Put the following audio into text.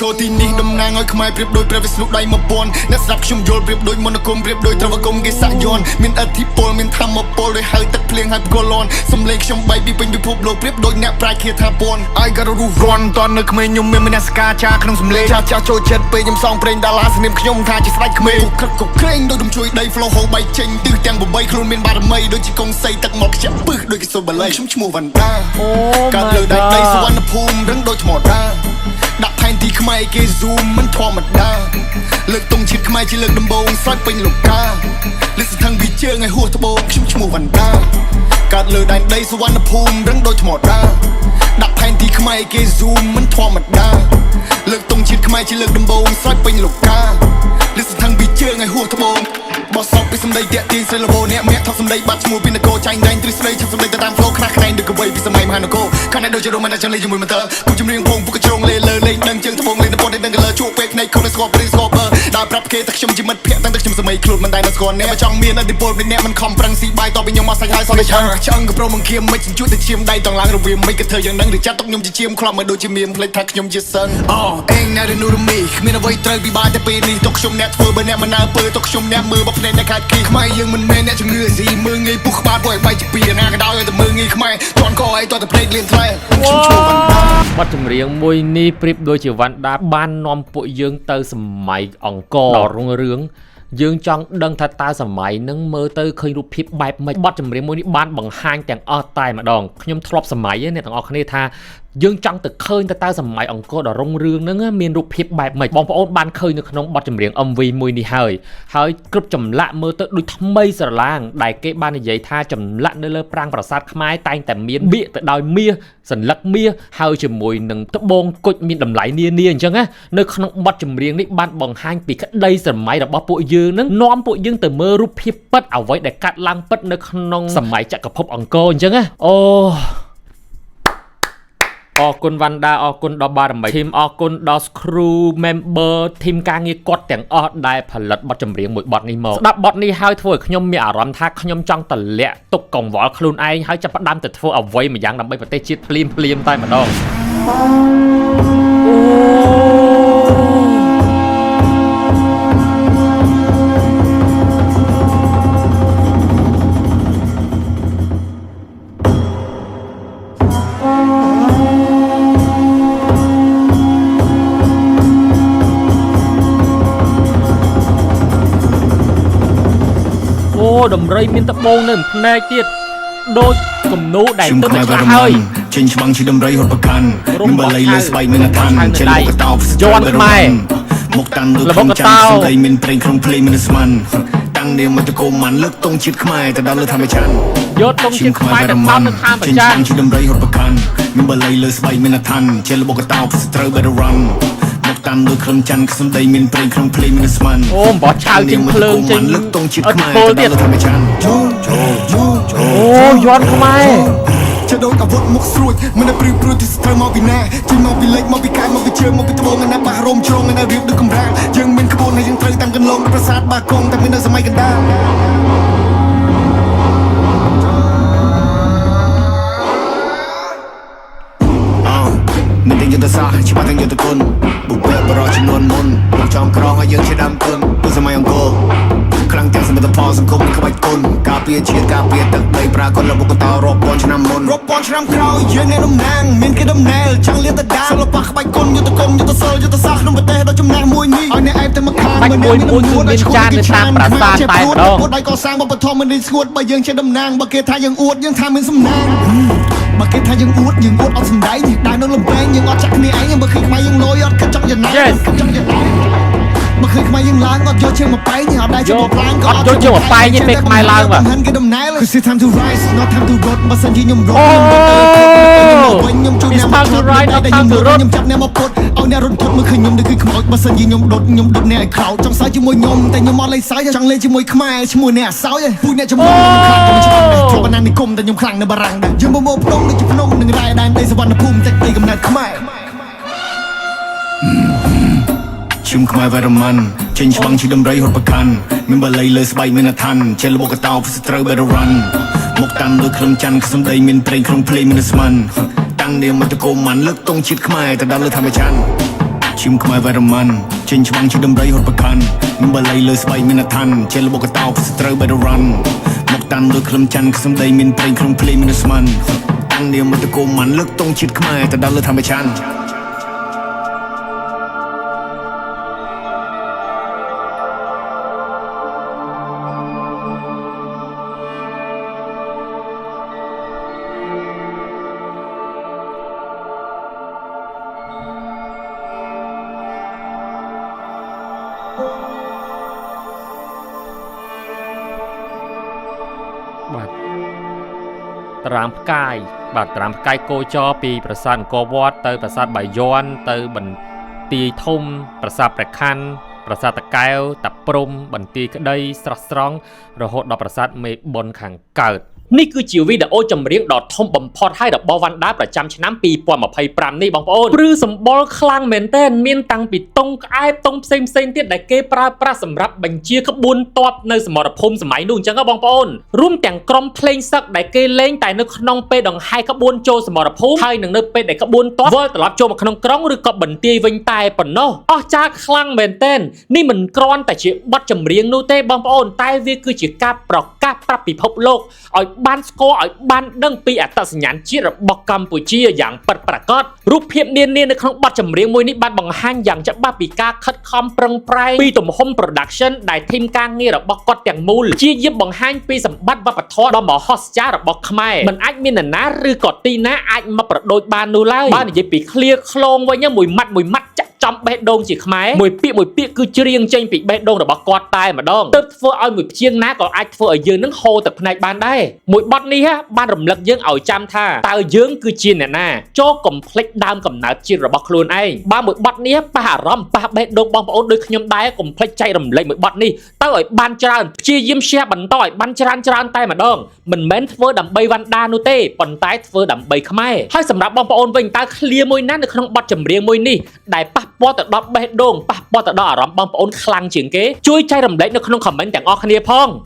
ឈរទីនេះតំណាងឲ្យខ្មែរប្រៀបដូចព្រះវិស្ណុដៃមកពាន់អ្នកស្ដាប់ខ្ញុំយល់ប្រៀបដូចមន្តអាគមប្រៀបដូចត្រវគមគេសាក់យន់មានឥទ្ធិពលមានធម៌ពលដោយហៅទឹកភ្លៀងហើយផ្គល់លន់សំឡេងខ្ញុំបីពីពេញពិភពលោកប្រៀបដូចអ្នកប្រាជ្ញគាថាពន់ I gotta run តន់នៅក្មេងខ្ញុំមានមនសិការចាក្នុងសំឡេងចាស់ចូលចិត្តពេលខ្ញុំសងព្រេងដាឡាស្នាមខ្ញុំថាជាស្ដេចក្មេងខឹកក៏ក្រែងដូចខ្ញុំជួយដី flow ហូរបែកចេញទិសទាំង8ខ្លួនមានបារមីដូចជាកងសីទឹកមកខ្ជាក់ពឹសដូចគេសូបាលីខ្ញុំឈ្មោះវ៉ាន់ដាកាត់លើដៃដីសវណ្ណភូមិរឹងដូចថ្មដាដាក់ផែនទីខ្មែរគេ zoom មិនធម្មតាលើកទង់ជាតិខ្មែរជាលើកដំបូងស្រោចពេញលោកកាលើកសន្ធឹងពីជើងឲ្យហួសត្បូងខ្ញុំឈ្មោះវ៉ាន់ដាកាត់លើដៃដីសវណ្ណភូមិរឹងដូចថ្មដាដាក់ផែនទីខ្មែរគេ zoom មិនធម្មតាលើកទង់ជាតិខ្មែរជាលើកដំបូងស្រោចពេញលោកកាលើកសន្ធឹងពីជើងឲ្យហួសត្បូងបោះសពពីសម្ដីតាក់ទាញស្រីលបោអ្នកមាក់ថប់សម្ដីបាត់ឈ្មោះពីនគរចាញ់ដែងទ្រឹស្ដីឆាប់សម្ដីទៅតាម flow ខ្នះខ្នែងដូចកវីពីសម័យមហានគរខាងនេះដូចជារ៉ូមែនចង់លេងជាមួយមន្ទិលពួកជំនាញពងពួកកជ្រងលេលើលេងដឹងជើងត្បូងលេងទៅពតដឹងកលជួបពេលភ្នែកខំស្គាល់ព្រីស្គាល់បើដើរប្រាប់គេថាខ្ញុំជាមិត្តភក្តិតាំងតែខ្ញុំសម័យខ្លួនមិនដែលនៅស្គាល់អ្នកចង់មានឥទ្ធិពលពីអ្នកមិនខំប្រឹងស៊ីបាយតបពីខ្ញុំមកសាច់ហើយសោះឆ្អឹងក៏ប្រមង្គៀមមិនជួយទៅឈាមដៃតងឡើងរវាងមិនក៏ធ្វើយ៉ាងហ្នឹងឬចាត់ទុកខ្ញុំជាឈាមខ្លាប់មកដូចជាមានផ្លេចថាខ្ញុំជាសិនអូអេងណែរនូរមីគ្មានអ្វីត្រូវពិបាកតែពេលនេះទុកខ្ញុំអ្នកធ្វើបើអ្នកមិនណើពើទុកខ្ញុំអ្នកមើលបបភ្នែកអ្នកខាត់គីខ្មែរយើងមិនមែនអ្នកជំងឺស៊ីមើងងាយពុះក្បាលពួកឲ្យបែកជាពីណាក៏ដោយឲ្យតែមើងងាយខ្មែរជន់កឲ្យតតែភ្លេចលៀនថ្លៃខ្ញុំឈ្មោះវ៉ាន់ដាបទចម្រៀងមួយនេះប្រៀបដូចជាវ៉ាន់ដាបាននាំពួកយើងទៅសម័យអង្គរដ៏រុងរឿងយើងចង់ដឹងថាតើសម័យនឹងមើលទៅឃើញរូបភាពបែបម៉េចបទចម្រៀងមួយនេះបានបង្ហាញទាំងអស់តែម្ដងខ្ញុំធ្លាប់សម័យអ្នកទាំងអស់គ្នាថាយើងចង់ទៅឃើញតើសម័យអង្គរដ៏រុងរឿងហ្នឹងមានរូបភាពបែបម៉េចបងប្អូនបានឃើញនៅក្នុងបទចម្រៀង MV មួយនេះហើយគ្រប់ចម្លាក់មើលទៅដូចថ្មីស្រឡាងដែលគេបាននិយាយថាចម្លាក់នៅលើប្រាង្គប្រាសាទខ្មែរតែងតែមានបៀកទៅដោយមាសសន្លឹកមាសហើយជាមួយនឹងត្បូងគុជមានតម្លៃនានាអញ្ចឹងណានៅក្នុងបទចម្រៀងនេះបានបង្ហាញពីក្តីស្រមៃរបស់ពួកយើងនឹងនាំពួកយើងទៅមើលរូបភាពពិតអ្វីដែលកាត់ឡើងពិតនៅក្នុងសម័យចក្រភពអង្គរអញ្ចឹងណាអូអរគុណវ៉ាន់ដាអរគុណដល់បារមីធីមអរគុណដល់ crew member ធីមការងារគាត់ទាំងអស់ដែលផលិតបទចម្រៀងមួយបទនេះមកស្ដាប់បទនេះហើយធ្វើឲ្យខ្ញុំមានអារម្មណ៍ថាខ្ញុំចង់តម្លាក់ទុកកង្វល់ខ្លួនឯងហើយចាប់ផ្ដើមទៅធ្វើអ្វីមួយយ៉ាងដើម្បីប្រទេសជាតិភ្លាមតែម្ដងដំរីមានត្បូងនៅភ្នែកទៀតដូចគំនូដែលទៅឆ្លាស់ហើយចេញច្បាំងជាដំរីហត់ប្រកាន់មានបល័យលើស្បែកមានឋានចេញមុខកតោយន់ខ្មែរមុខតាំងលើក្នុងចានសម្ដីមានប្រេងក្នុងភ្លេងមានស្មានតាំងនាមមកកុំមិនលើកទង់ជាតិខ្មែរទៅដល់លើធម្មចានយកទង់ជាតិខ្មែរទៅតាមនៅតាមប្រចាំជាដំរីហត់ប្រកាន់មានបល័យលើស្បែកមានឋានចេញមុខកតោស្ត្រូវ better runតាំងលើក្នុងច័ន្ទសំដីមានប្រេងក្នុងភ្លេងមានស្មានអូបោះឆៅជាងភ្លើងចេញលើកទង់ជាតិខ្មែរទៅដល់ធម្មចានអូយន់ខ្មែរจะโดนอาวุธមុខស្រួចមិនได้ព្រឿព្រួយទីស្ត្រូវមកពីណាជិះមកពីលេខមកពីកាយមកពីជើងមកពីត្បូងឯណាបារោមជ្រងឯណារៀបដូចកំរាលយើងមានក្បួនហើយយើងត្រូវតាំងកន្លងប្រាសាទបាគងតែមាននៅសម័យកណ្ដាលមិនទាំងយុទ្ធសាស្ត្រច្បាស់ទាំងយុទ្ធគុណបុព្វបុរសចំនួនមុនមកចំក្រងឲ្យយើងជាដើមគុណពីសម័យអង្គរខ្លាំងទាំងសមិទ្ធផលសង្គមក្បាច់គុណការពារជាតិការពារទឹកដីប្រាកដលបុកតោរាប់ពាន់ឆ្នាំមុនរាប់ពាន់ឆ្នាំក្រោយយើងអ្នកតំណាងមានគេដំណែលចង់លៀនទៅដាសិល្បៈក្បាច់គុណយុទ្ធគុណយុទ្ធសិលយុទ្ធសាស្ត្រក្នុងប្រទេសដ៏ចំណាស់មួយនេះឲ្យអ្នកឯងទៅមកខាងមិនមានមានចាននៅតាមប្រាសាទតែម្ដងពួកដៃកសាងបបធម៌មិននេះស្ងួតបើយើងជាតំណាងបើគេថាយើងអួតយើងថាមានសំណាងបើគេថាយើងអួតអត់សំដែងដែរនៅលំពេងយើងអត់ចាក់គ្នាឯងបើឃើញខ្មែរយើងលយអត់គិតចង់យ៉ាងណាចង់យ៉ាងណាបើឃើញខ្មែរយើងឡើងអត់យកជើងមកប៉ែងអត់ដែរជើងមកឡើងក៏អត់យកជើងមកប៉ែងទេពេលខ្មែរឡើងបាទគេដំណែល Cause it's time to rise not time to rot បើសិនជាខ្ញុំរត់ខ្ញុំជួយអ្នកមកខ្ញុំចាប់អ្នកមកពុតឲ្យអ្នករត់ពុតមើលឃើញខ្ញុំដូចគឺខ្មោចបើសិនជាខ្ញុំដុតអ្នកឲ្យក្រោតចង់សើជាមួយខ្ញុំតែខ្ញុំអត់លេងសើចចង់លេងជាមួយខ្មែរឈ្មោះអ្នកអសោយពូអ្នកចំនួនខ្លាំងខ្ញុំច្បាស់ដែរជាប់ណានិគមតែខ្ញុំខ្លាំងនៅបារាំងដែរយើងមកភ្នំដូចជាភ្នំនឹងរ៉ែដែនដីសវណ្ណភូមិតែដីកំណើតខ្មែរជុំខ្មែរវរ្ម័នចេញច្បាំងជាដំរីហត់ប្រកាន់មានបល័យលើស្បែកមានឋានចេញលបុកតោស្ត្រូវ better run មកតាំងលើក្នុងច័ន្ទសំដីមានប្រេងក្នុងភ្លេងមានស្មានតាំងនាមមកកុំមិនលើកទង់ជាតិខ្មែរទៅដល់លើធម្មចាន ឈឹមខ្មែរវ៉ារ៉ាម៉ាន់ចេញច្បាំងជាដំរីហត់ប្រកាន់មិនបល័យលើស្បៃមានអឋានជាលបកតោស្ត្រូវ by the run មកតាន់លើក្លឹមច័ន្ទសំដីមានប្រេងក្នុងភ្លេងមានស្មានតាំងនាមទៅកុំមិនលើកតងជាតិខ្មែរទៅដល់លើធម្មជាតិ បាទត្រាំផ្កាយបាទត្រាំផ្កាយគោចរពីប្រាសាទអង្គរវត្តទៅប្រាសាទបាយ័នទៅបន្ទាយធំប្រាសាទព្រះខ័នប្រាសាទតាកែវតាព្រំបន្ទាយក្តីស្រស់ស្រង់រហូតដល់ប្រាសាទមេបុនខាងកើតនេះគឺជាវីដេអូចម្រៀងដ៏ធំបំផុតហើយរបស់វណ្ណដាប្រចាំឆ្នាំ2025នេះបងប្អូនព្រឺសម្បល់ខ្លាំងមែនទែនមានតាំងពីតុងក្អែបតុងផ្សេងទៀតដែលគេប្រើប្រាស់សម្រាប់បញ្ជាក្បួនទ័ពនៅសមរភូមិសម័យនោះអញ្ចឹងបងប្អូនរួមទាំងក្រុមភ្លេងសឹកដែលគេលេងតែនៅក្នុងពេលដង្ហែក្បួនចូលសមរភូមិហើយនឹងនៅពេលដែលក្បួនទ័ពវិលត្រឡប់ចូលមកក្នុងក្រុងឬក៏បន្ទាយវិញតែប៉ុណ្ណោះអស្ចារ្យខ្លាំងមែនទែននេះមិនគ្រាន់តែជាបទចម្រៀងនោះទេបងប្អូនតែវាគឺជាការប្រកាសប្រាប់ពិភពលោកឲ្យបានស្គាល់ឲ្យបានដឹងពីអត្តសញ្ញាណជាតិរបស់កម្ពុជាយ៉ាងពិតប្រាកដរូបភាពនានានៅក្នុងបទចម្រៀងមួយនេះបានបង្ហាញយ៉ាងច្បាស់ពីការខិតខំប្រឹងប្រែងពីទំហំ production ដែលធីមការងាររបស់គាត់ទាំងមូលជាយាមបង្ហាញពីសម្បត្តិវប្បធម៌ដ៏មហោស្ចារ្យរបស់ខ្មែរមិនអាចមាននរណាឬក៏ទីណាអាចមកប្រដូចបាននោះឡើយបើនិយាយពីឃ្លាឃ្លោងវិញមួយម៉ាត់ចាក់ចំបេះដូងជាខ្មែរមួយពាក្យគឺច្រៀងចេញពីបេះដូងរបស់គាត់តែម្ដងទើបធ្វើឲ្យមួយព្យាង្គណាក៏អាចធ្វើឲ្យយើងនឹងហូរទឹកភ្នែកបានដែរមួយបទនេះបានរំលឹកយើងឲ្យចាំថាតើយើងគឺជាអ្នកណាចូលកុំភ្លេចដើមកំណើតជាតិរបស់ខ្លួនឯងបើមួយបទនេះប៉ះអារម្មណ៍ប៉ះបេះដូងបងប្អូនដូចខ្ញុំដែរកុំភ្លេចចែករំលែកមួយបទនេះទៅឲ្យបានច្រើនព្យាយាម share បន្តឲ្យបានច្រើនតែម្ដងមិនមែនធ្វើដើម្បីវណ្ណដានោះទេប៉ុន្តែធ្វើដើម្បីខ្មែរហើយសម្រាប់បងប្អូនវិញតើឃ្លាមួយណានៅក្នុងបទចម្រៀងមួយនេះដែលប៉ះពាល់ទៅដល់បេះដូងប៉ះពាល់ទៅដល់អារម្មណ៍បងប្អូនខ្លាំងជាងគេជួយចែករំលែកនៅក្នុង comment ទាំងអស់គ្នាផង